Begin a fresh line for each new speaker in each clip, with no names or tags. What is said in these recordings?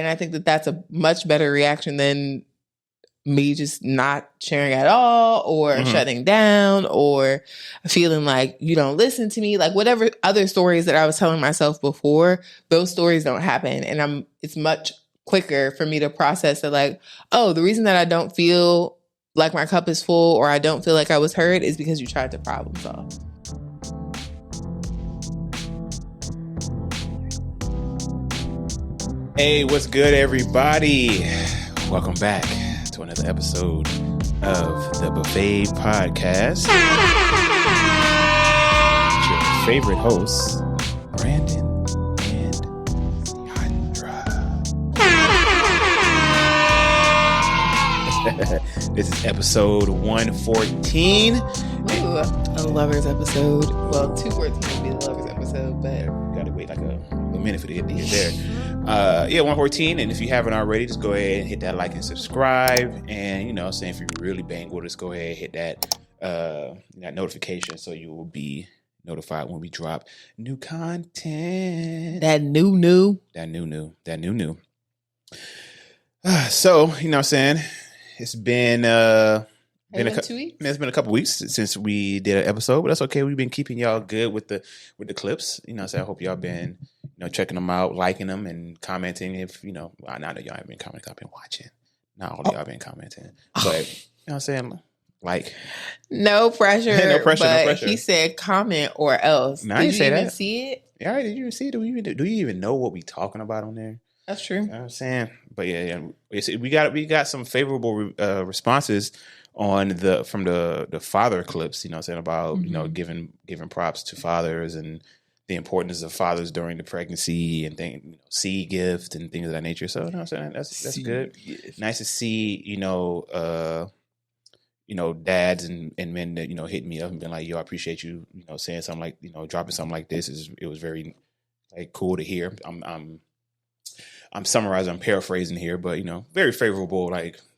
And I think that that's a much better reaction than me just not sharing at all or shutting down or feeling like you don't listen to me. Like whatever other stories that I was telling myself before, those stories don't happen. And it's much quicker for me to process that like, oh, the reason that I don't feel like my cup is full or I don't feel like I was heard is because you tried to problem solve.
Hey, what's good, everybody? Welcome back to another episode of the Buffet Podcast. It's your favorite hosts, Brandan and Ciandra. This is episode 114.
Ooh, a lover's episode. Well, 214 would be the lover's episode, but
gotta wait like a minute for it to get there. 114. And if you haven't already, just go ahead and hit that like and subscribe. And saying if you really bang with us, go ahead and hit that notification so you will be notified when we drop new content.
That new.
So, it's been
2 weeks?
It's been a couple weeks since we did an episode, but that's okay. We've been keeping y'all good with the clips. So I hope y'all been checking them out, liking them, and commenting. If I know y'all haven't been commenting, I've been watching. Not all of y'all been commenting, but like
no pressure.
No pressure.
He said comment or else.
Nah,
did you even
that?
see it?
Yeah, did you even see it? Do you even know what we talking about on there?
That's true.
You know what I'm saying, but we got some favorable responses on from the father clips, about giving props to fathers and the importance of fathers during the pregnancy and seed gift and things of that nature. So that's good. Gift. Nice to see dads and men that hitting me up and being like, yo, I appreciate you saying something like dropping something like this. It was very cool to hear. I'm summarizing, I'm paraphrasing here, but very favorable.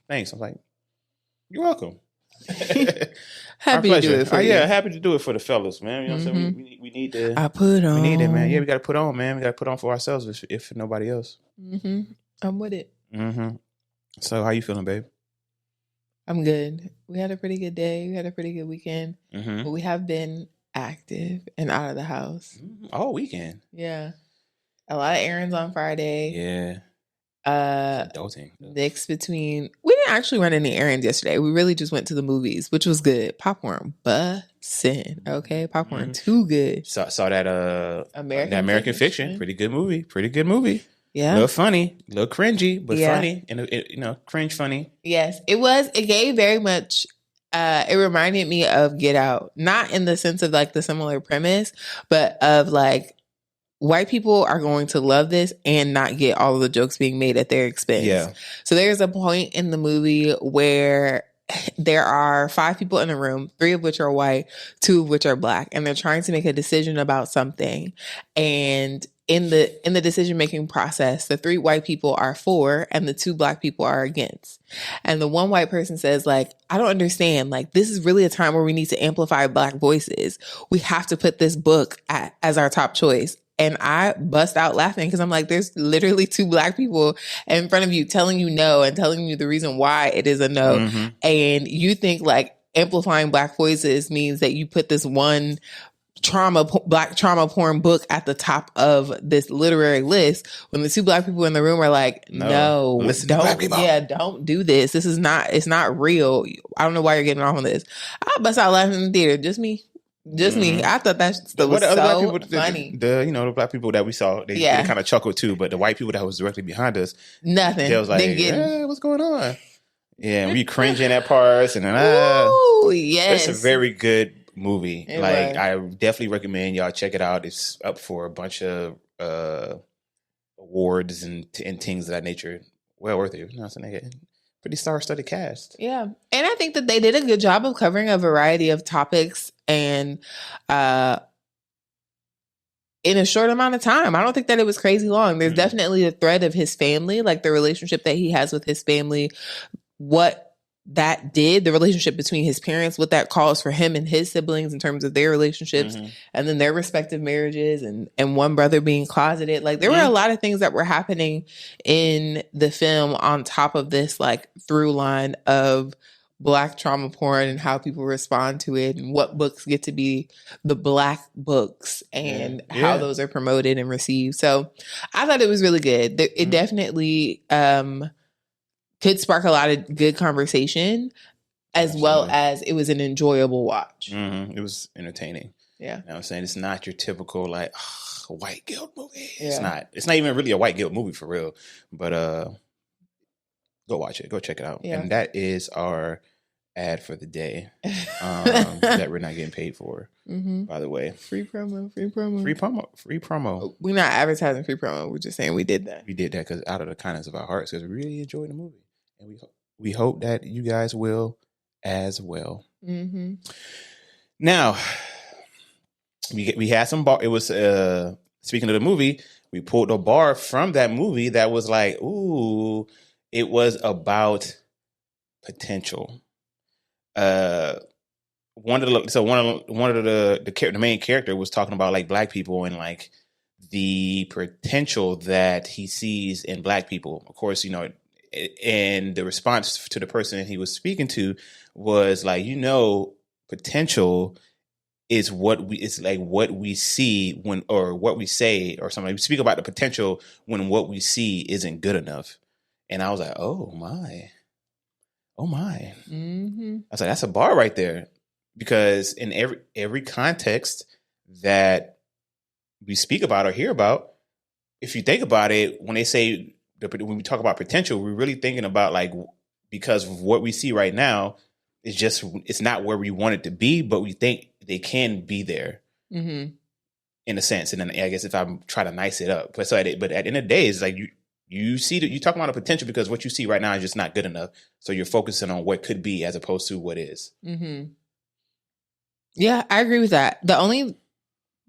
Thanks. I'm like, you're welcome.
Happy to do it for you.
Yeah, happy to do it for the fellas, man. What I'm saying? We need to.
I put on.
We need it, man. Yeah, we got to put on, man. We got to put on for ourselves, if for nobody else.
I'm with it.
So, how you feeling, babe?
I'm good. We had a pretty good day. We had a pretty good weekend. But we have been active and out of the house
all weekend.
Yeah, a lot of errands on Friday.
Yeah.
Adulting. Mix between. We didn't actually run any errands yesterday. We really just went to the movies, which was good. Popcorn bussin'. Okay, popcorn too good.
Saw that American Fiction. Pretty good movie.
Yeah,
a little funny, a little cringy, but funny, and cringe funny.
Yes, it was. It gave very much. It reminded me of Get Out, not in the sense of the similar premise, but of white people are going to love this and not get all of the jokes being made at their expense.
Yeah.
So there's a point in the movie where there are 5 people in a room, 3 of which are white, 2 of which are black, and they're trying to make a decision about something. And in the decision-making process, the 3 white people are for and the 2 black people are against. And the one white person says, I don't understand. This is really a time where we need to amplify black voices. We have to put this book as our top choice. And I bust out laughing because I'm like, there's literally 2 black people in front of you telling you no and telling you the reason why it is a no. And you think amplifying black voices means that you put this one black trauma porn book at the top of this literary list when the 2 black people in the room are like, no, don't do this. This is it's not real. I don't know why you're getting off on this. I bust out laughing in the theater. Just me. I thought that was so funny.
The black people that we saw, they kind of chuckled too, but the white people that was directly behind us,
nothing.
They was like, hey, what's going on? Yeah, we cringing at parts, and then
yes,
it's a very good movie. I definitely recommend y'all check it out. It's up for a bunch of awards and things of that nature. Well worth it. Pretty star-studded cast.
Yeah. And I think that they did a good job of covering a variety of topics and in a short amount of time. I don't think that it was crazy long. There's definitely a thread of his family, the relationship that he has with his family, what that did, the relationship between his parents, what that caused for him and his siblings in terms of their relationships, and then their respective marriages, and one brother being closeted. Like, there were a lot of things that were happening in the film on top of this, like, through line of Black trauma porn and how people respond to it, and what books get to be the Black books, and how those are promoted and received. So I thought it was really good. It definitely could spark a lot of good conversation, as well as it was an enjoyable watch.
It was entertaining.
Yeah.
You know what I'm saying? It's not your typical, like, white guilt movie. Yeah. It's not even really a white guilt movie for real. But go watch it. Go check it out. Yeah. And that is our ad for the day that we're not getting paid for, by the way.
Free promo.
We're
not advertising free promo. We're just saying we did that.
We did that because out of the kindness of our hearts, because we really enjoyed the movie. And we hope that you guys will as well. Now, we had some bar. It was speaking of the movie, we pulled a bar from that movie that was like, ooh, it was about potential. One of the main character was talking about, like, Black people and, like, the potential that he sees in Black people. Of course, you know, and the response to the person he was speaking to was like, you know, potential is what we see when, or what we say, or something. We speak about the potential when what we see isn't good enough. And I was like, oh my. I was like, that's a bar right there, because in every context that we speak about or hear about, if you think about it, when they say, when we talk about potential, we're really thinking about, like, because of what we see right now, it's not where we want it to be, but we think they can be there in a sense. And then I guess if I try to nice it up, but at the end of the day, it's like you talking about a potential because what you see right now is just not good enough. So you're focusing on what could be as opposed to what is.
Yeah, I agree with that. The only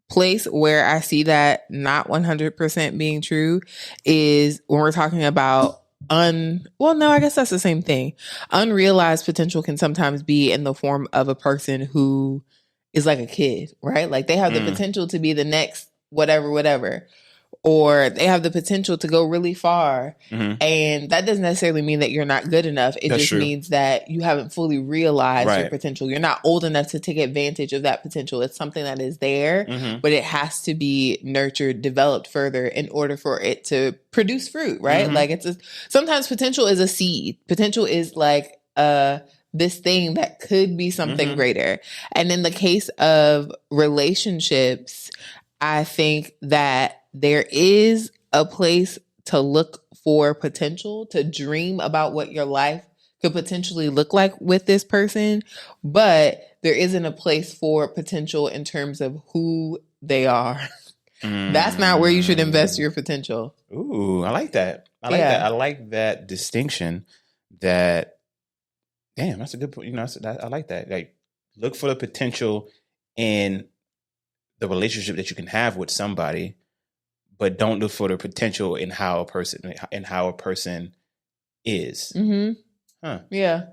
place where I see that not 100% being true is when we're talking about I guess that's the same thing. Unrealized potential can sometimes be in the form of a person who is like a kid, right? Like, they have the potential to be the next whatever, or they have the potential to go really far. And that doesn't necessarily mean that you're not good enough. It just means that you haven't fully realized your potential. You're not old enough to take advantage of that potential. It's something that is there, but it has to be nurtured, developed further in order for it to produce fruit, right? Like, sometimes potential is a seed. Potential is like this thing that could be something greater. And in the case of relationships, I think that there is a place to look for potential, to dream about what your life could potentially look like with this person, but there isn't a place for potential in terms of who they are. That's not where you should invest your potential.
Ooh, I like that. I like that. I like that distinction. That's a good point. You know, I like that. Like, look for the potential in the relationship that you can have with somebody, but don't look for the potential in how a person is.
Yeah.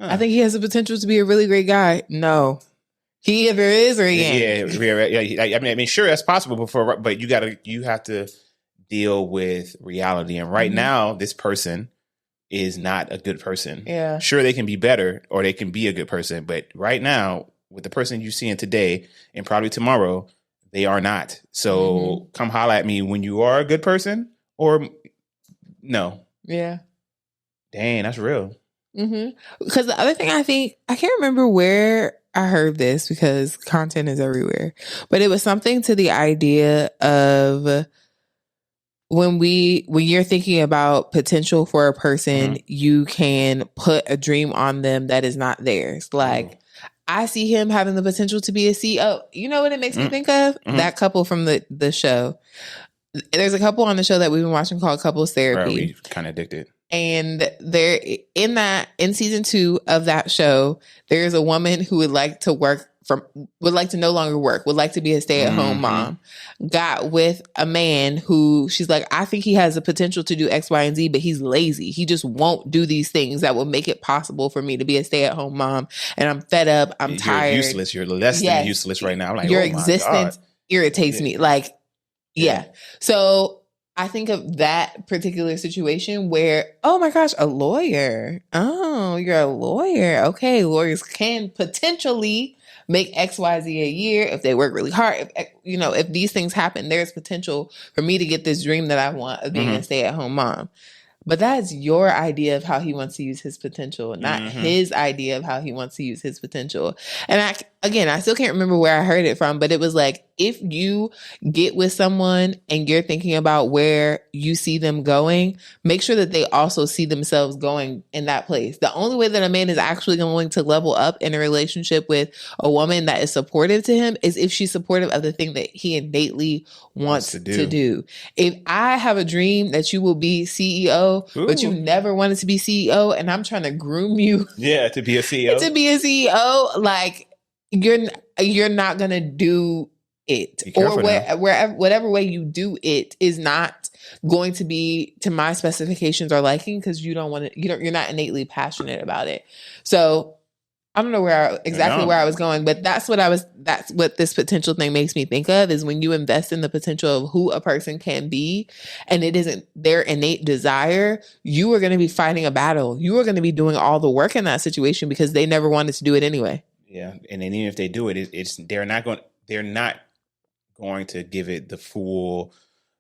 I think he has the potential to be a really great guy. No, he either is or he ain't.
Yeah. I mean, sure, that's possible but you have to deal with reality. And right now, this person is not a good person.
Yeah.
Sure, they can be better, or they can be a good person, but right now, with the person you're seeing today and probably tomorrow, they are not. So come holler at me when you are a good person, or no.
Yeah.
Dang, that's real.
Because the other thing, I can't remember where I heard this because content is everywhere, but it was something to the idea of when you're thinking about potential for a person, you can put a dream on them that is not theirs. Like, I see him having the potential to be a CEO. You know what it makes me think of? That couple from the show. There's a couple on the show that we've been watching called Couples Therapy.
Right, we kind of addicted.
And there in season 2 of that show, there's a woman who would like to work would like to no longer work, would like to be a stay-at-home mom, got with a man who she's like, I think he has the potential to do X, Y, and Z, but he's lazy. He just won't do these things that will make it possible for me to be a stay-at-home mom. And I'm fed up. I'm tired.
You're useless. You're less than useless right now. I'm like,
your existence irritates me. Like, So I think of that particular situation where, oh my gosh, a lawyer. Oh, you're a lawyer. Okay, lawyers can potentially make XYZ a year if they work really hard. If these things happen, there's potential for me to get this dream that I want of being a stay-at-home mom. But that's your idea of how he wants to use his potential, not his idea of how he wants to use his potential. And I still can't remember where I heard it from, but it was like, if you get with someone and you're thinking about where you see them going, make sure that they also see themselves going in that place. The only way that a man is actually going to level up in a relationship with a woman that is supportive to him is if she's supportive of the thing that he innately wants to do. If I have a dream that you will be CEO, but you never wanted to be CEO, and I'm trying to groom you
to be a CEO,
like you're not going to do it, or whatever way you do it is not going to be to my specifications or liking, because you don't want to, you're not innately passionate about it. So I don't know where I was going, but that's what this potential thing makes me think of, is when you invest in the potential of who a person can be and it isn't their innate desire, you are going to be fighting a battle. You are going to be doing all the work in that situation because they never wanted to do it anyway.
Yeah. And then even if they do it, they're not going to give it the full,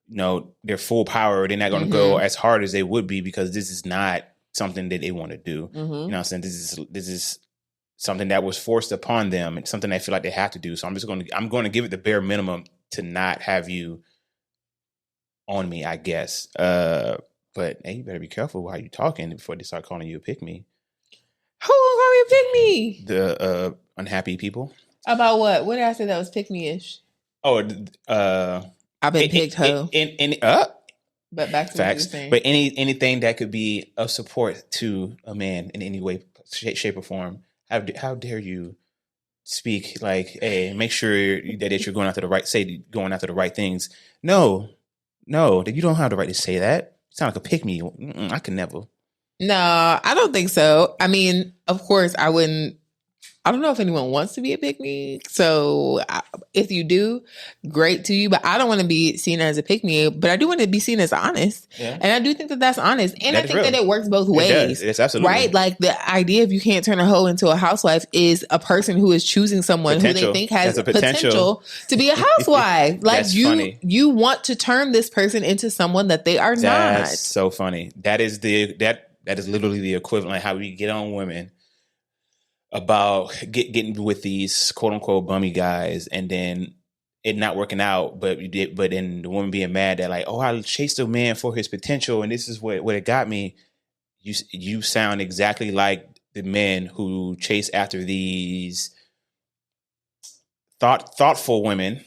their full power. They're not going to go as hard as they would be, because this is not something that they want to do. You know what I'm saying? This is something that was forced upon them and something they feel like they have to do. So I'm going to give it the bare minimum to not have you on me, I guess. But hey, you better be careful how you talking before they start calling you a pick-me.
Who will call me a pick-me?
The unhappy people.
About what? What did I say that was pick-me-ish?
Oh,
I've been picked, ho.
But
back to
facts.
What you were saying.
But anything that could be of support to a man in any way, shape, or form. How dare you speak like, hey, make sure that you're going after the right things. No, that you don't have the right to say that. You sound like a pick-me. I could never.
No, I don't think so. I mean, of course, I wouldn't. I don't know if anyone wants to be a pick-me. So if you do, great to you. But I don't want to be seen as a pick-me. But I do want to be seen as honest. Yeah. And I do think that that's honest. And I think that it works both ways. It does. It's absolutely. Right? Like the idea of you can't turn a hoe into a housewife is a person who is choosing someone who they think has potential to be a housewife. Like you want to turn this person into someone that they are not.
That's so funny. That is literally the equivalent of how we get on women about getting with these quote unquote bummy guys, and then it not working out, but then the woman being mad that like, oh, I chased a man for his potential and this is what it got me. You sound exactly like the men who chase after these thoughtful women,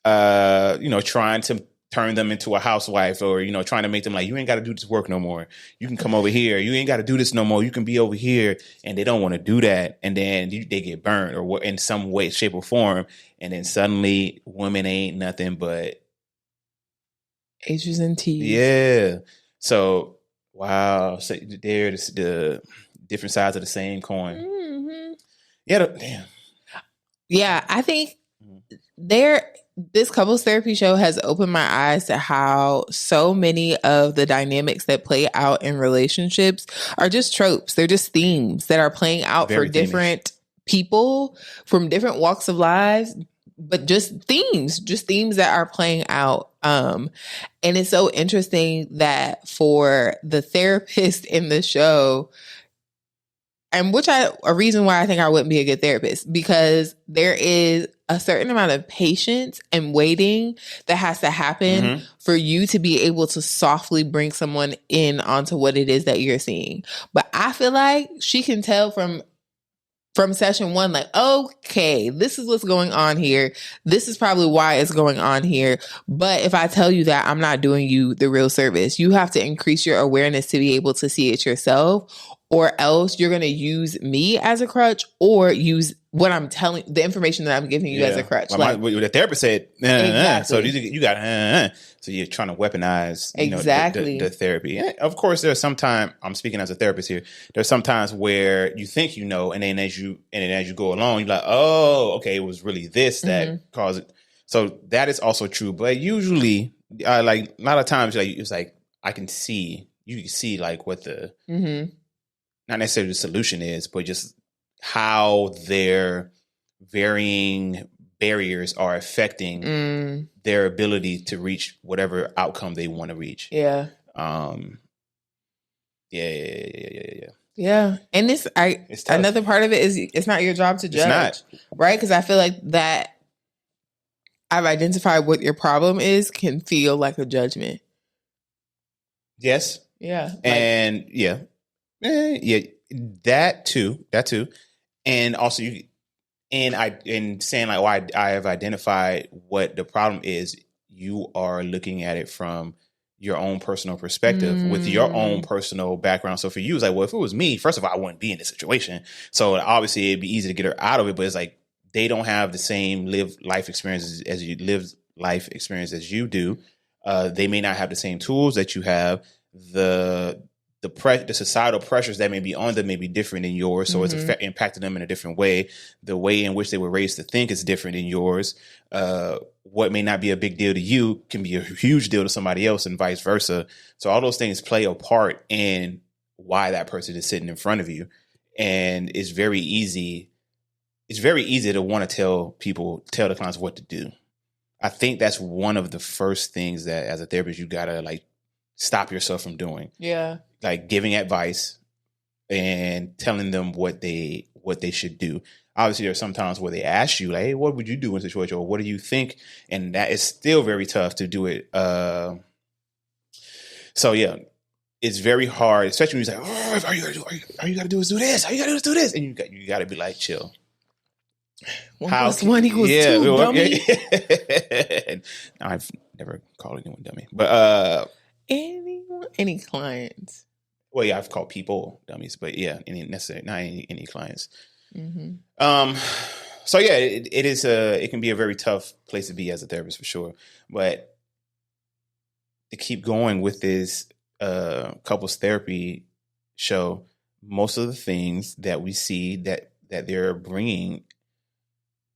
trying to turn them into a housewife, or, trying to make them like, you ain't got to do this work no more. You can come over here. You ain't got to do this no more. You can be over here. And they don't want to do that. And then they get burned or in some way, shape, or form. And then suddenly women ain't nothing but
H's and T's.
Yeah. So, wow. So they're the different sides of the same coin. Mm-hmm. Yeah. Damn.
Yeah. I think this couples therapy show has opened my eyes to how so many of the dynamics that play out in relationships are just tropes. They're just themes that are playing out for different people from different walks of lives, but just themes that are playing out. And it's so interesting that for the therapist in the show, and a reason why I think I wouldn't be a good therapist, because there is a certain amount of patience and waiting that has to happen for you to be able to softly bring someone in onto what it is that you're seeing. But I feel like she can tell from session one, like, okay, this is what's going on here. This is probably why it's going on here. But if I tell you that, I'm not doing you the real service. You have to increase your awareness to be able to see it yourself, or else you're going to use me as a crutch or use what I'm telling, the information that I'm giving you as a crutch.
Like the therapist said,
exactly.
So you got, so you're trying to weaponize,
exactly
the therapy. And of course, there's sometimes, I'm speaking as a therapist here. There's sometimes where you think and then as you go along, you're like, oh, okay, it was really this that caused it. So that is also true. But usually, like a lot of times, like it's like you can see like what the not necessarily the solution is, but just how their varying barriers are affecting their ability to reach whatever outcome they want to reach.
Yeah. Yeah. And it's another part of it is it's not your job to judge, right? Because I feel like that I've identified what your problem is can feel like a judgment.
Yes.
Yeah.
And yeah, that too. And also in saying like, why I have identified what the problem is, you are looking at it from your own personal perspective with your own personal background. So for you, it's like, well, if it was me, first of all, I wouldn't be in this situation. So obviously it'd be easy to get her out of it, but it's like, they don't have the same life experiences as you do. They may not have the same tools that you have. The societal pressures that may be on them may be different than yours, so it's impacting them in a different way. The way in which they were raised to think is different than yours. What may not be a big deal to you can be a huge deal to somebody else, and vice versa. So all those things play a part in why that person is sitting in front of you, and it's very easy. It's very easy to want to tell the clients what to do. I think that's one of the first things that as a therapist, you gotta like stop yourself from doing.
Yeah.
Like giving advice and telling them what they should do. Obviously, there's some times where they ask you, like, hey, what would you do in this situation? Or what do you think? And that is still very tough to do it. So yeah, it's very hard, especially when you're like, oh, all you gotta do is do this. All you gotta do is do this. And you gotta be like, chill.
1 + 1 = 2, dummy.
I've never called anyone dummy, but
any clients.
Well, yeah, I've called people dummies, but yeah, not any clients. So yeah, it can be a very tough place to be as a therapist for sure. But to keep going with this couples therapy show, most of the things that we see that they're bringing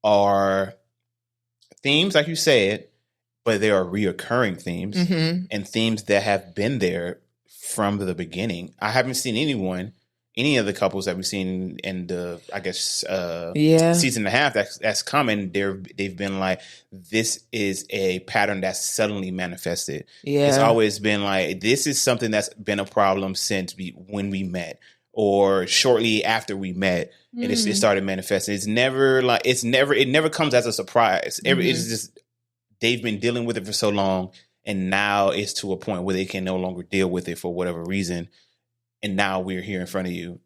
are themes, like you said, but they are reoccurring themes and themes that have been there from the beginning. I haven't seen any of the couples that we've seen in the, I guess, season and a half that's coming. They've been like, this is a pattern that's suddenly manifested. Yeah. It's always been like, this is something that's been a problem since when we met or shortly after we met. And it started manifesting. It never comes as a surprise. It's just, they've been dealing with it for so long, and now it's to a point where they can no longer deal with it for whatever reason. And now we're here in front of you.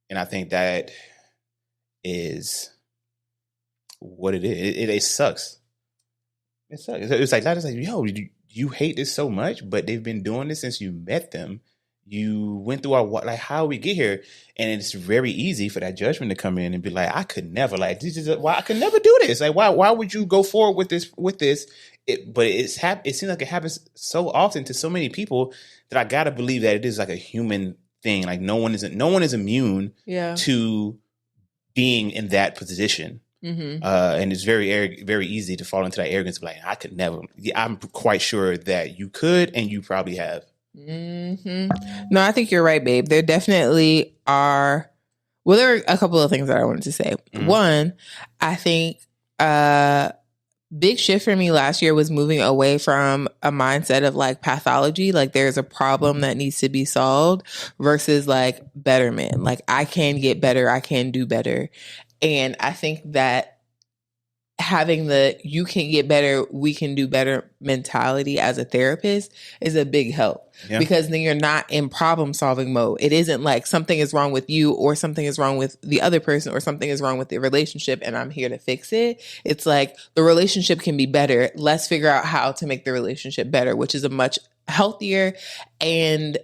And I think that is what it is. It sucks. It sucks. It's like, yo, you hate this so much, but they've been doing this since you met them. You went through how we get here, and it's very easy for that judgment to come in and be like, I could never, why I could never do this. Like, why would you go forward with this? But it seems like it happens so often to so many people that I gotta believe that it is like a human thing. Like no one is immune to being in that position. And it's very, very easy to fall into that arrogance. Like, I could never. I'm quite sure that you could, and you probably have.
No, I think you're right, babe. There definitely are. Well, there are a couple of things that I wanted to say. One, I think big shift for me last year was moving away from a mindset of like pathology, like there's a problem that needs to be solved, versus like betterment. Like I can get better, I can do better. And I think that having the you can get better, we can do better mentality as a therapist is a big help. Because then you're not in problem solving mode. It isn't like something is wrong with you or something is wrong with the other person or something is wrong with the relationship and I'm here to fix it. It's like the relationship can be better. Let's figure out how to make the relationship better, which is a much healthier and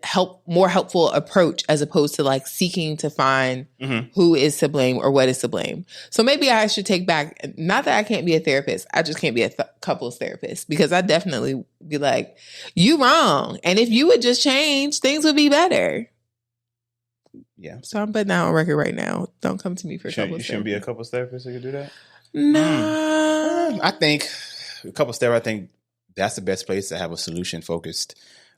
more helpful approach as opposed to like seeking to find who is to blame or what is to blame. So maybe I should take back, not that I can't be a therapist, I just can't be a couples therapist, because I definitely be like, you wrong. And if you would just change, things would be better.
Yeah.
So I'm putting that on record right now. Don't come to me for couples therapy.
You shouldn't be a couples therapist who could do that?
No.
I think couples therapy, I think that's the best place to have a solution-focused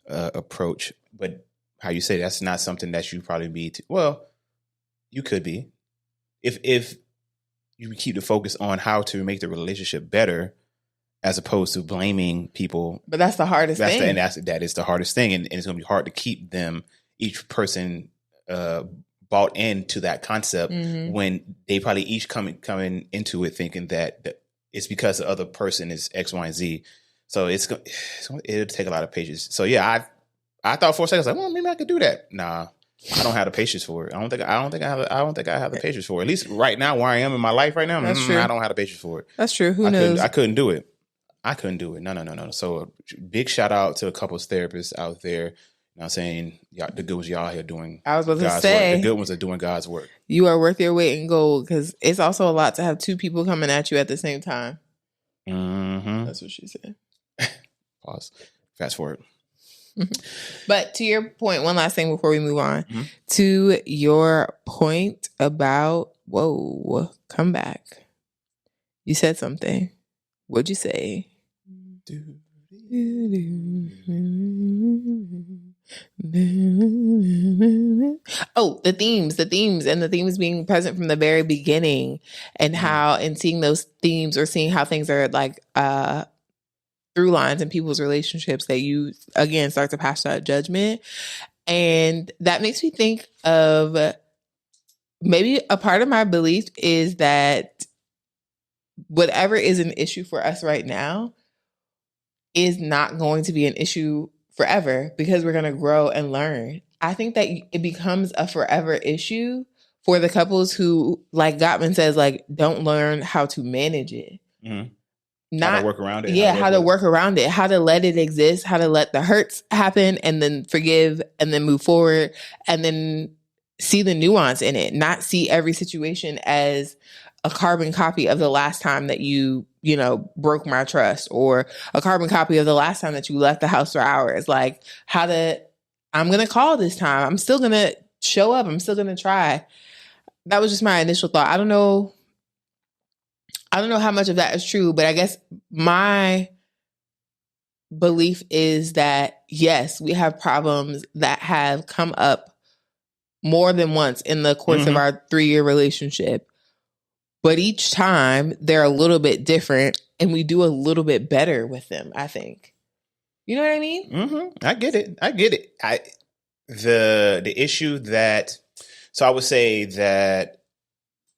approach. But how you say that's not something that you probably be. Well, you could be. If you keep the focus on how to make the relationship better as opposed to blaming people.
But that's the hardest thing.
That is the hardest thing. And it's going to be hard to keep them, each person bought into that concept when they probably each coming into it thinking that it's because the other person is X, Y, and Z. So it'll take a lot of patience. So yeah, I thought for a second, I was like, well, maybe I could do that. Nah, I don't have the patience for it. I don't think I have the patience for it. At least right now, where I am in my life right now,
That's true.
I don't have the patience for it.
That's true. Who knows?
I couldn't do it. No. So big shout out to the couples therapists out there. You know what I'm saying? The good ones y'all here doing.
I was about to
God's
say,
work. The good ones are doing God's work.
You are worth your weight in gold, because it's also a lot to have two people coming at you at the same time.
Mm-hmm.
That's what she said.
Pause. Fast forward.
But to your point, one last thing before we move on. To your point about, come back. You said something. What'd you say? Oh, the themes being present from the very beginning, and how, and seeing those themes, or seeing how things are like through lines in people's relationships, that you again start to pass that judgment. And that makes me think of, maybe a part of my belief is that whatever is an issue for us right now is not going to be an issue forever, because we're going to grow and learn. I think that it becomes a forever issue for the couples who, like Gottman says, like, don't learn how to manage it.
How to work around it.
Yeah, how to work around it, how to let it exist, how to let the hurts happen and then forgive and then move forward, and then see the nuance in it, not see every situation as a carbon copy of the last time that you broke my trust, or a carbon copy of the last time that you left the house for hours. Like, I'm going to call this time. I'm still going to show up. I'm still going to try. That was just my initial thought. I don't know how much of that is true, but I guess my belief is that, yes, we have problems that have come up more than once in the course of our 3-year relationship. But each time they're a little bit different, and we do a little bit better with them, I think. You know what I mean?
I get it. The issue that, so I would say that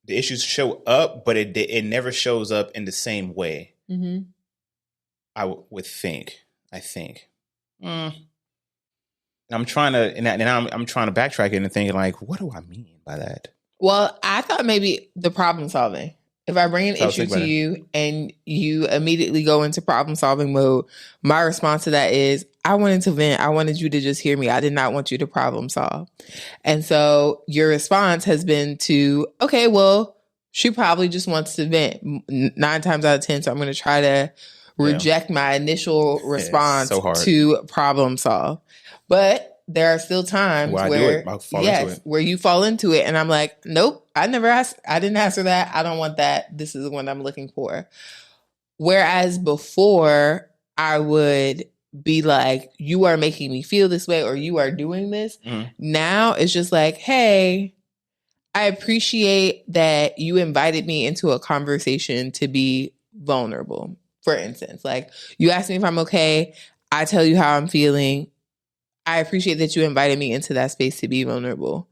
the issues show up, but it never shows up in the same way. I would think. I think. And I'm trying to, I'm trying to backtrack it and thinking, like, what do I mean by that?
Well, I thought maybe the problem solving. If I bring an issue to you and you immediately go into problem solving mode, my response to that is, I wanted to vent. I wanted you to just hear me. I did not want you to problem solve. And so your response has been to, okay, well, she probably just wants to vent 9 times out of 10. So I'm going to try to reject my initial response to problem solve. But there are still times where you fall into it, and I'm like, nope, I didn't ask her that. I don't want that. This is what I'm looking for. Whereas before, I would be like, you are making me feel this way, or you are doing this. Now it's just like, hey, I appreciate that you invited me into a conversation to be vulnerable. For instance, like, you asked me if I'm okay. I tell you how I'm feeling. I appreciate that you invited me into that space to be vulnerable.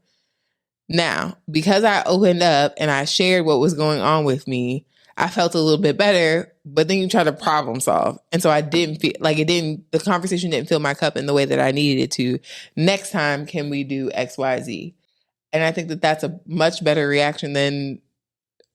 Now, because I opened up and I shared what was going on with me, I felt a little bit better, but then you try to problem solve. And so I didn't feel like the conversation didn't fill my cup in the way that I needed it to. Next time, can we do X, Y, Z? And I think that that's a much better reaction than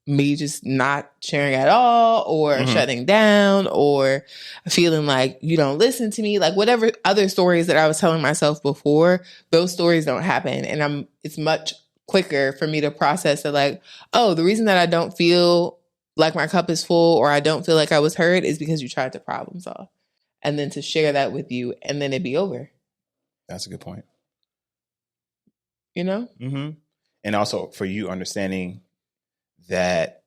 me just not sharing at all, or shutting down, or feeling like you don't listen to me, like whatever other stories that I was telling myself before, those stories don't happen. And it's much quicker for me to process that, like, oh, the reason that I don't feel like my cup is full, or I don't feel like I was heard, is because you tried to problem solve. And then to share that with you, and then it'd be over.
That's a good point.
You know?
Mm-hmm. And also for you understanding that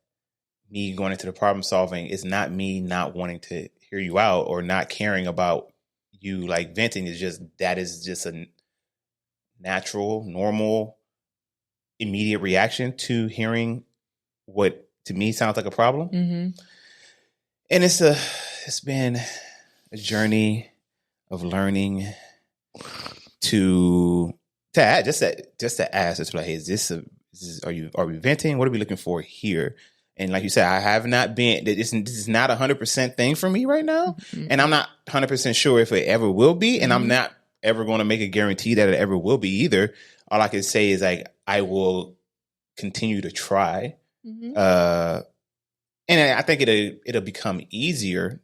me going into the problem solving is not me not wanting to hear you out or not caring about you, like venting is just, that is just a natural, normal, immediate reaction to hearing what to me sounds like a problem.
Mm-hmm.
And it's been a journey of learning to ask, it's like, hey, are we venting? What are we looking for here? And like you said, I have not been, this is not 100% thing for me right now. Mm-hmm. And I'm not 100% sure if it ever will be. And I'm not ever going to make a guarantee that it ever will be either. All I can say is, like, I will continue to try. Mm-hmm. And I think it'll become easier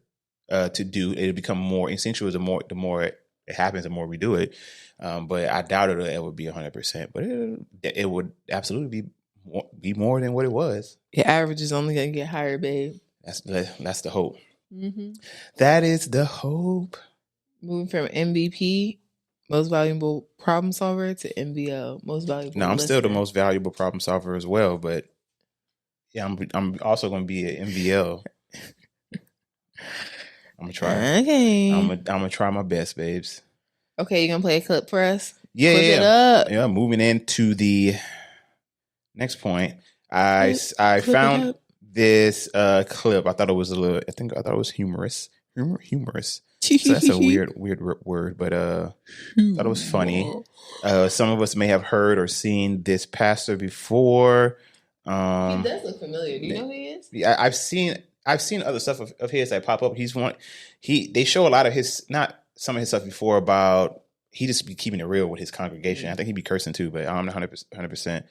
to do. It'll become more instinctual the more it happens, the more we do it. But I doubt it'll ever be 100%. But it would absolutely be more than what it was.
Your average is only going to get higher, babe.
That's the hope. Mm-hmm. That is the hope.
Moving from MVP, most valuable problem solver, to MVL, most valuable.
No, I'm listener. Still the most valuable problem solver as well. But yeah, I'm also going to be an MVL. I'm gonna try.
Okay.
I'm gonna try my best, babes.
Okay, you gonna play a clip for us?
Yeah,
Clip it up.
Yeah. Moving into the next point, I found this clip. I thought it was I thought it was humorous. Humorous. So that's a weird word, but I thought it was funny. Some of us may have heard or seen this pastor before.
He does look familiar. Do you know who he is?
Yeah, I've seen other stuff of his that pop up. They show a lot of his, not some of his stuff before, about he just be keeping it real with his congregation. I think he'd be cursing too, but I'm not 100%.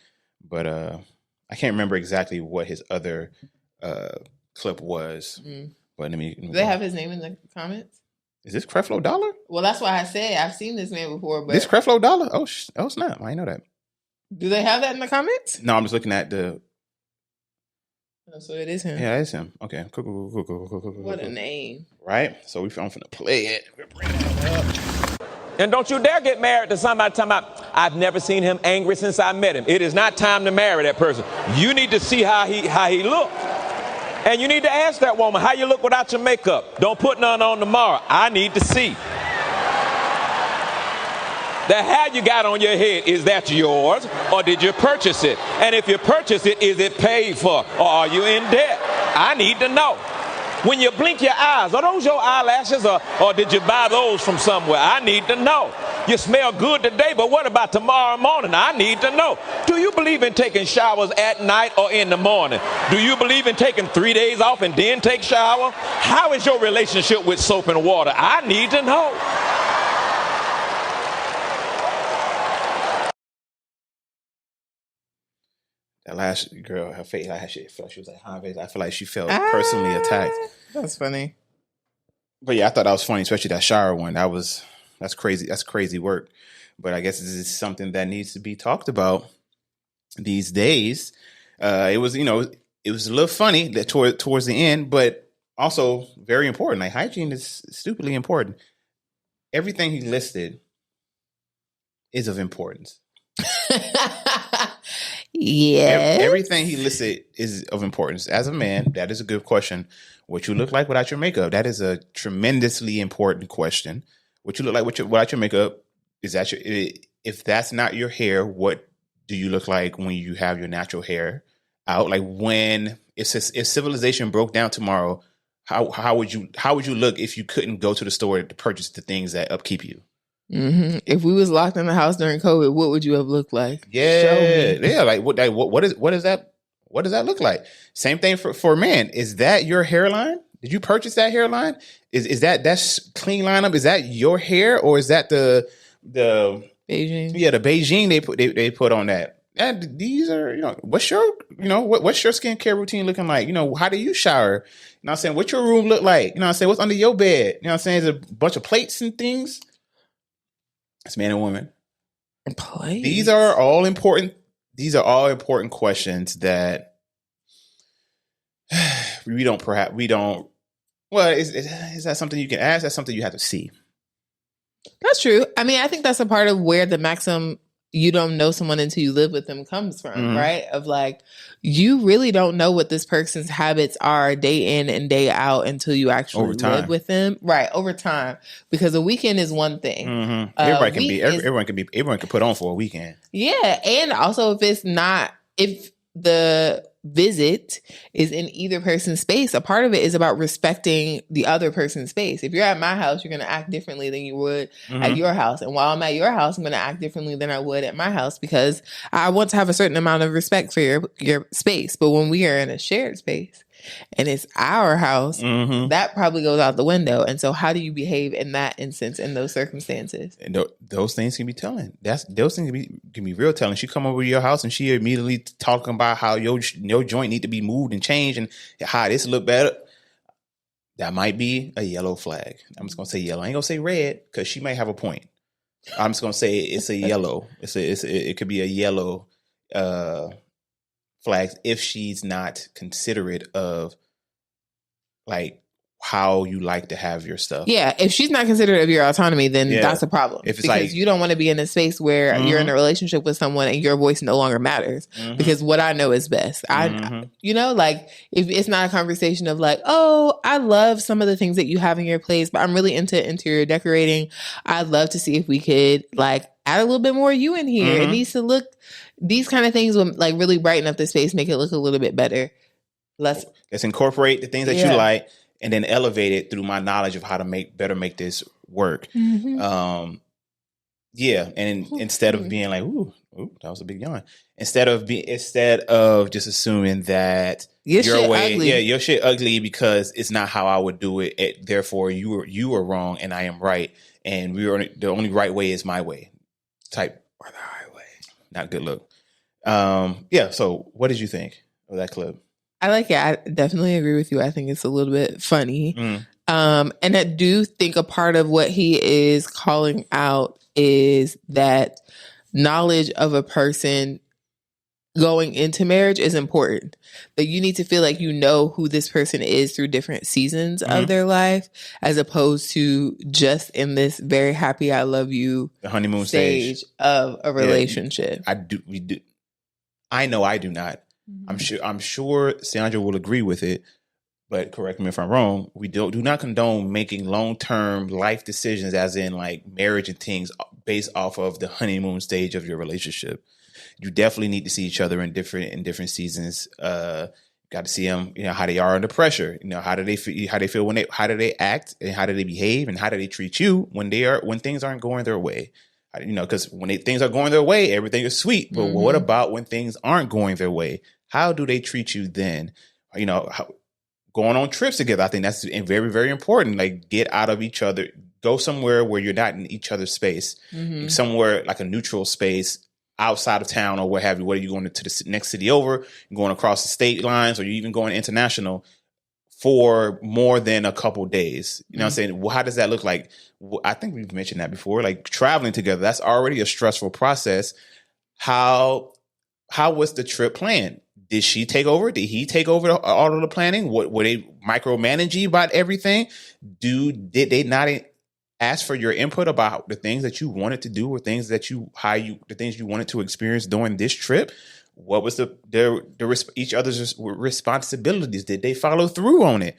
But I can't remember exactly what his other clip was. But let me.
Do they have his name in the comments?
Is this Creflo Dollar?
Well, that's why I said I've seen this man before. But
this Creflo Dollar? Oh snap! I didn't know that.
Do they have that in the comments?
No, I'm just looking at the.
Oh, so it is him.
Yeah, it's him. Okay, cool.
What a name!
Right. So I'm finna play it. We're bringing it up.
And don't you dare get married to somebody talking about, I've never seen him angry since I met him. It is not time to marry that person. You need to see how he looked. And you need to ask that woman, how you look without your makeup? Don't put none on tomorrow. I need to see. The hair you got on your head, is that yours, or did you purchase it? And if you purchase it, is it paid for, or are you in debt? I need to know. When you blink your eyes, are those your eyelashes, or did you buy those from somewhere? I need to know. You smell good today, but what about tomorrow morning? I need to know. Do you believe in taking showers at night or in the morning? Do you believe in taking 3 days off and then take shower? How is your relationship with soap and water? I need to know.
That last girl, her face, she was like, I feel like she felt personally attacked.
That's funny.
But yeah, I thought that was funny, especially that shower one. That's crazy. That's crazy work. But I guess this is something that needs to be talked about these days. It was a little funny that towards the end, but also very important. Like, hygiene is stupidly important. Everything he listed is of importance.
Yeah.
Everything he listed is of importance. As a man, that is a good question. What you look like without your makeup, that is a tremendously important question. What you look like without your makeup, is that if that's not your hair, what do you look like when you have your natural hair out? Like, if civilization broke down tomorrow, how would you look if you couldn't go to the store to purchase the things that upkeep you?
Mm-hmm. If we was locked in the house during COVID, what would you have looked like?
Yeah, yeah. Like, what does that look like? Same thing for men. Is that your hairline? Did you purchase that hairline? Is that's clean lineup? Is that your hair, or is that the
Beijing?
Yeah, the Beijing they put on that. and these are, what's your, what's your skincare routine looking like? How do you shower? You know what I'm saying? What's your room look like? You know what I'm saying? What's under your bed? You know what I'm saying? Is it a bunch of plates and things? It's man and woman.
Plates.
These are all important questions that we don't, well, is that something you can ask? That's something you have to see.
That's true. I mean, I think that's a part of where the maxim you don't know someone until you live with them comes from, right? Of like, you really don't know what this person's habits are day in and day out until you actually live with them. Right, over time. Because a weekend is one thing.
Everyone can put on for a weekend.
Yeah. And also if the visit is in either person's space, a part of it is about respecting the other person's space. If you're at my house, you're going to act differently than you would at your house. And while I'm at your house, I'm going to act differently than I would at my house because I want to have a certain amount of respect for your space. But when we are in a shared space and it's our house, that probably goes out the window. And so how do you behave in that instance, in those circumstances?
And those things can be telling. Those things can be real telling. She come over to your house and she immediately talking about how your joint need to be moved and changed and how this look better. That might be a yellow flag. I'm just gonna say yellow. I ain't gonna say red because she might have a point. I'm just gonna say it's a yellow. It could be a yellow flags if she's not considerate of like how you like to have your stuff. Yeah,
if she's not considerate of your autonomy, then that's a problem.
If it's
because you don't want to be in a space where you're in a relationship with someone and your voice no longer matters. Because what I know is best. Like if it's not a conversation of like, oh, I love some of the things that you have in your place, but I'm really into interior decorating. I'd love to see if we could like add a little bit more you in here. It needs to look. These kind of things will like really brighten up the space, make it look a little bit better. Let's
incorporate the things that you like and then elevate it through my knowledge of how to make this work. And instead of being like, ooh, that was a big yawn. Instead of just assuming that your way, ugly. Your shit ugly because it's not how I would do it. Therefore, you are wrong and I am right, and the only right way is my way. Type or the highway. Not good look. So what did you think of that clip?
I like it. I definitely agree with you. I think it's a little bit funny. And I do think a part of what he is calling out is that knowledge of a person going into marriage is important. That you need to feel like you know who this person is through different seasons of their life, as opposed to just in this very happy, I love you,
the honeymoon
stage of a relationship.
We do. I know I do not. I'm sure Ciandra will agree with it, but correct me if I'm wrong. We do not condone making long-term life decisions, as in like marriage and things, based off of the honeymoon stage of your relationship. You definitely need to see each other in different seasons. Got to see them, how they are under pressure. How do they feel how do they act and how do they behave and how do they treat you when things aren't going their way. Because when things are going their way, everything is sweet. But what about when things aren't going their way? How do they treat you then? Going on trips together, I think that's very, very important. Like, get out of each other. Go somewhere where you're not in each other's space. Somewhere like a neutral space outside of town or what have you. Whether you're going to the next city over, you're going across the state lines, or you're even going international for more than a couple days. You know what I'm saying? Well, how does that look like? I think we've mentioned that before. Like traveling together, that's already a stressful process. How was the trip planned? Did she take over? Did he take over all of the planning? Were they micromanaging about everything? Did they not ask for your input about the things that you wanted to do or things that the things you wanted to experience during this trip? What was each other's responsibilities? Did they follow through on it?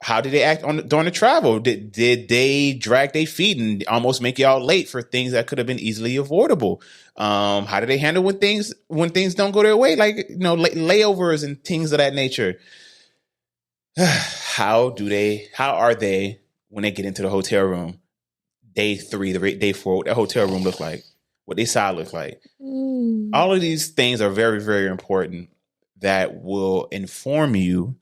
How did they act during the travel? Did they drag their feet and almost make y'all late for things that could have been easily avoidable? How do they handle when things don't go their way, like layovers and things of that nature? How are they when they get into the hotel room? Day 3, day 4, what that hotel room look like? What they side look like? All of these things are very, very important that will inform you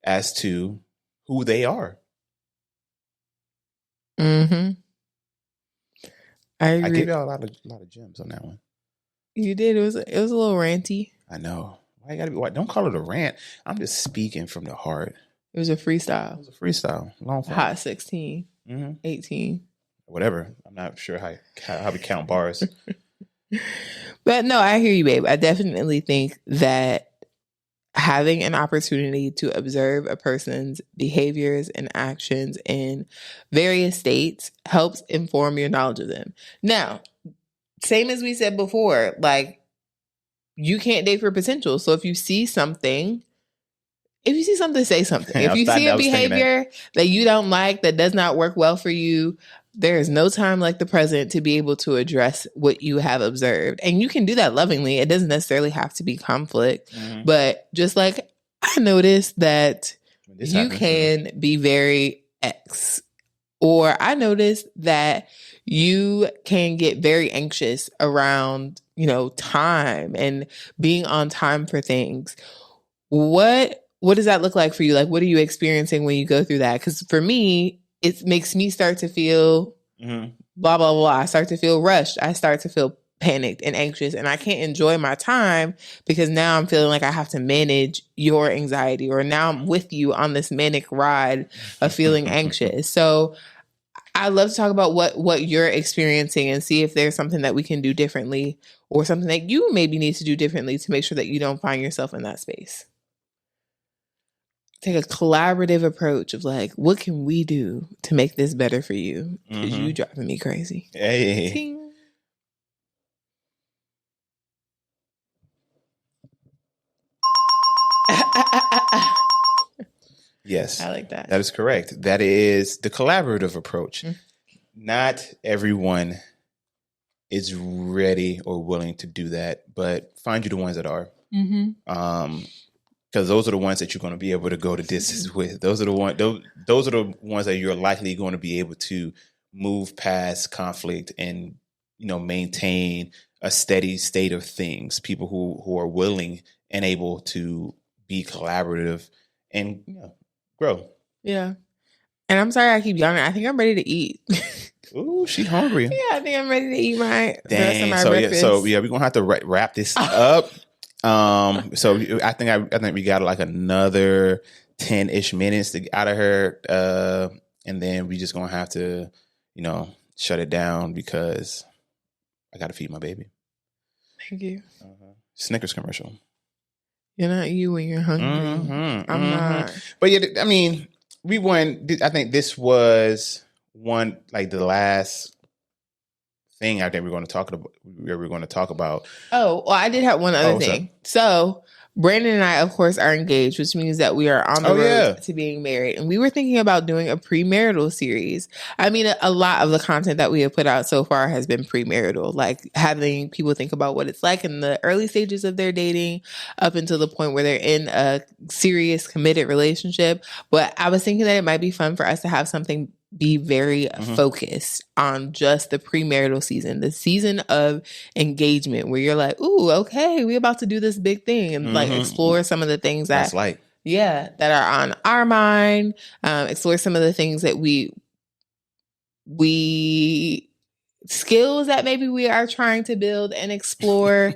as to who they are.
I agree.
give y'all a lot of gems on that one.
You did. It was a little ranty.
I know. Why you gotta be? Why, don't call it a rant. I'm just speaking from the heart.
It was a freestyle.
It was a freestyle. Long form.
Hot 16, 18.
Whatever. I'm not sure how we count bars.
But no, I hear you, babe. I definitely think that having an opportunity to observe a person's behaviors and actions in various states helps inform your knowledge of them. Now, same as we said before, like, you can't date for potential. So if you see something, say something. If you see a behavior that you don't like, that does not work well for you, there is no time like the present to be able to address what you have observed. And you can do that lovingly. It doesn't necessarily have to be conflict. But just like I noticed that you can be very X, or I noticed that you can get very anxious around, time and being on time for things. What does that look like for you? Like, what are you experiencing when you go through that? Because for me, it makes me start to feel blah, blah, blah. I start to feel rushed. I start to feel panicked and anxious, and I can't enjoy my time because now I'm feeling like I have to manage your anxiety, or now I'm with you on this manic ride of feeling anxious. So I love to talk about what you're experiencing and see if there's something that we can do differently, or something that you maybe need to do differently to make sure that you don't find yourself in that space. Take a collaborative approach of like, what can we do to make this better for you? Because you driving me crazy.
Hey.
Ting.
Yes.
I like that.
That is correct. That is the collaborative approach. Not everyone is ready or willing to do that, but find you the ones that are. Because those are the ones that you're going to be able to go the distance with. Those are the ones that you're likely going to be able to move past conflict and, maintain a steady state of things. People who are willing and able to be collaborative and grow.
Yeah. And I'm sorry I keep yawning. I think I'm ready to eat.
Ooh, she's hungry.
Yeah, I think I'm ready to eat my
breakfast. We're gonna have to wrap this up. So I think we got like another 10-ish minutes out of her, and then we just gonna have to, shut it down because I gotta feed my baby.
Thank you.
Snickers commercial.
You're not you when you're hungry. I'm not.
But yeah, I mean, we won. I think this was one, like the last thing I think we're going to talk about.
Oh, well, I did have one other thing. So Brandon and I, of course, are engaged, which means that we are on the road to being married. And we were thinking about doing a premarital series. I mean, a lot of the content that we have put out so far has been premarital, like having people think about what it's like in the early stages of their dating up until the point where they're in a serious, committed relationship. But I was thinking that it might be fun for us to have something be very focused on just the premarital season, the season of engagement, where you're like, ooh, okay, we're about to do this big thing, and like explore some of the things that are on our mind, explore some of the things that we skills that maybe we are trying to build and explore.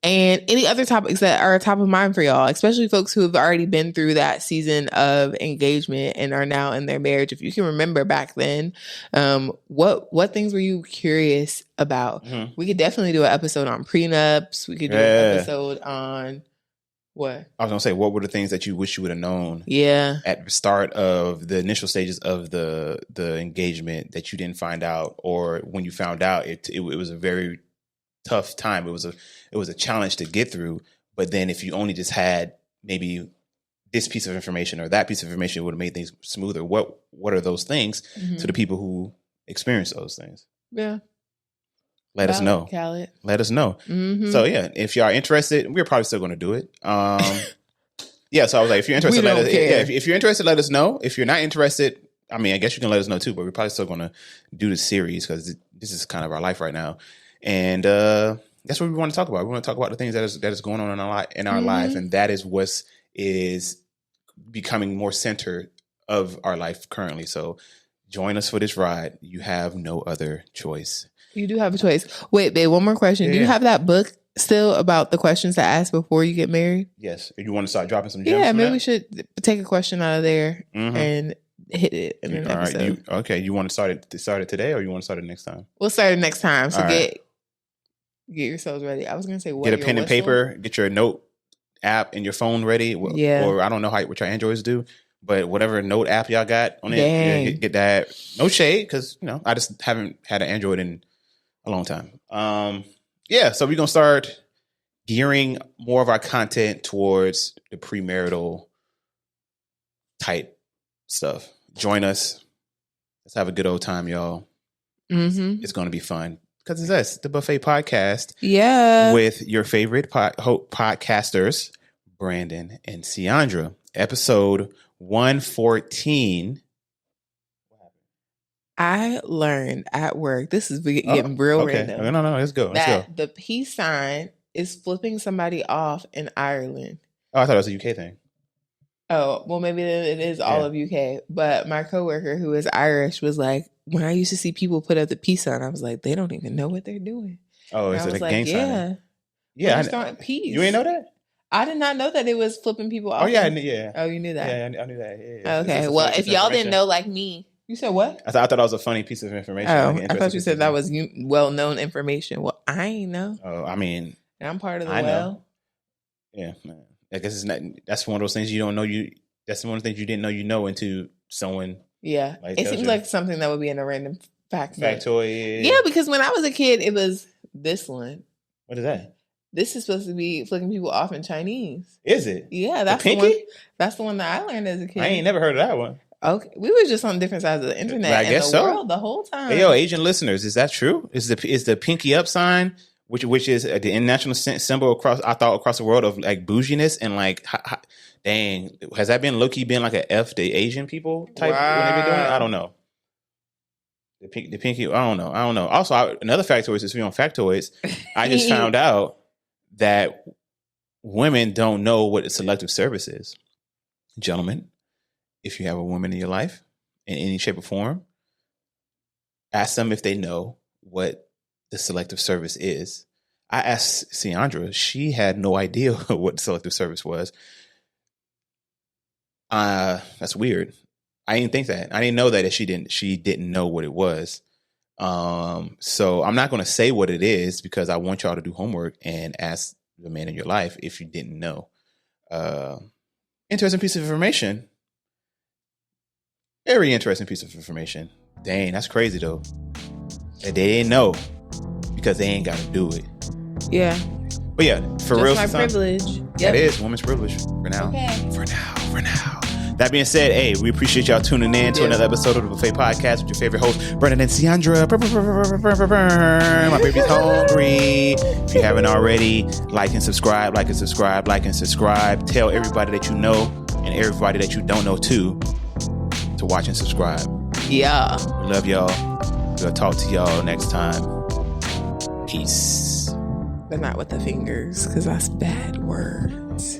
And any other topics that are top of mind for y'all, especially folks who have already been through that season of engagement and are now in their marriage. If you can remember back then, what things were you curious about? We could definitely do an episode on prenups. We could do an episode on what?
I was going to say, what were the things that you wish you would have known?
Yeah.
At the start of the initial stages of the engagement that you didn't find out, or when you found out, it was a very tough time. It was a challenge to get through. But then if you only just had maybe this piece of information or that piece of information, it would have made things smoother. What are those things to the people who experience those things?
Yeah.
Let us know.
Khaled.
Let us know. So yeah, if you are interested, we're probably still going to do it. Yeah. So I was like, if you're interested, if you're interested, let us know. If you're not interested, I mean, I guess you can let us know too, but we're probably still going to do the series because this is kind of our life right now. And that's what we want to talk about. We want to talk about the things that is going on in our life, and that is what is becoming more center of our life currently. So join us for this ride. You have no other choice.
You do have a choice. Wait, babe, one more question. Do you have that book still about the questions to ask before you get married?
Yes. You want to start dropping some gems?
Yeah, maybe we should take a question out of there and hit it in an episode.
Right. You want to start it today, or you want to start it next time?
We'll start it next time. So get yourselves ready. I was going to say,
get a pen and paper. Get your note app and your phone ready. Or I don't know what your Androids do, but whatever note app y'all got on it, get that. No shade, because I just haven't had an Android in a long time. So we're gonna start gearing more of our content towards the premarital type stuff. Join us. Let's have a good old time, y'all. Mm-hmm. It's gonna be fun because it's us, the Buffet Podcast.
Yeah,
with your favorite podcasters, Brandan and Ciandra. Episode 114.
I learned at work, this is getting real random.
No, let's go.
The peace sign is flipping somebody off in Ireland.
Oh, I thought it was a UK thing.
Oh, well, maybe it is all of UK. But my coworker, who is Irish, was like, when I used to see people put up the peace sign, I was like, they don't even know what they're doing.
Oh, is it a gang sign?
Yeah. Starting peace.
You ain't know that?
I did not know that it was flipping people off.
Oh, yeah. Yeah.
Oh, you knew that?
Yeah, I knew that. Yeah.
Okay. Well, if y'all didn't know like me. You said what?
I thought that was a funny piece of information.
Oh, I thought you said that was well-known information. Well, I ain't know.
Oh, I mean,
and I'm part of the well.
Yeah, I guess it's not. That's one of those things you don't know. That's one of the things you didn't know. Until someone.
Yeah, it seems like something that would be in a random
factoid.
Yeah, because when I was a kid, it was this one.
What is that?
This is supposed to be flicking people off in Chinese.
Is it?
Yeah, that's the one. That's the one that I learned as a kid.
I ain't never heard of that one.
Okay, we were just on different sides of the internet and the world the whole time.
Hey, yo, Asian listeners, is that true? Is the pinky up sign, which is the international symbol across the world of like bouginess and like, dang, has that been low-key been like a F the Asian people type when they've been doing it? I don't know. The pinky, I don't know. Also, another factoid is on factoids. I just found out that women don't know what selective service is, gentlemen. If you have a woman in your life in any shape or form, ask them if they know what the selective service is. I asked Ciandra. She had no idea what selective service was. That's weird. I didn't think that. I didn't know that if she didn't know what it was. So I'm not going to say what it is because I want y'all to do homework and ask the man in your life if you didn't know. Interesting piece of information. Very interesting piece of information. Dang, that's crazy though. That they didn't know because they ain't got to do it.
Yeah.
But yeah, for
just
real.
my privilege. Yep.
That is women's privilege for now.
Okay.
For now. That being said, hey, we appreciate y'all tuning in to another episode of the Buffet Podcast with your favorite host, Brandan and Ciandra. My baby's hungry. If you haven't already, like and subscribe. Tell everybody that you know and everybody that you don't know too to watch and subscribe.
Yeah.
We love y'all. We'll talk to y'all next time. Peace.
But not with the fingers, because that's bad words.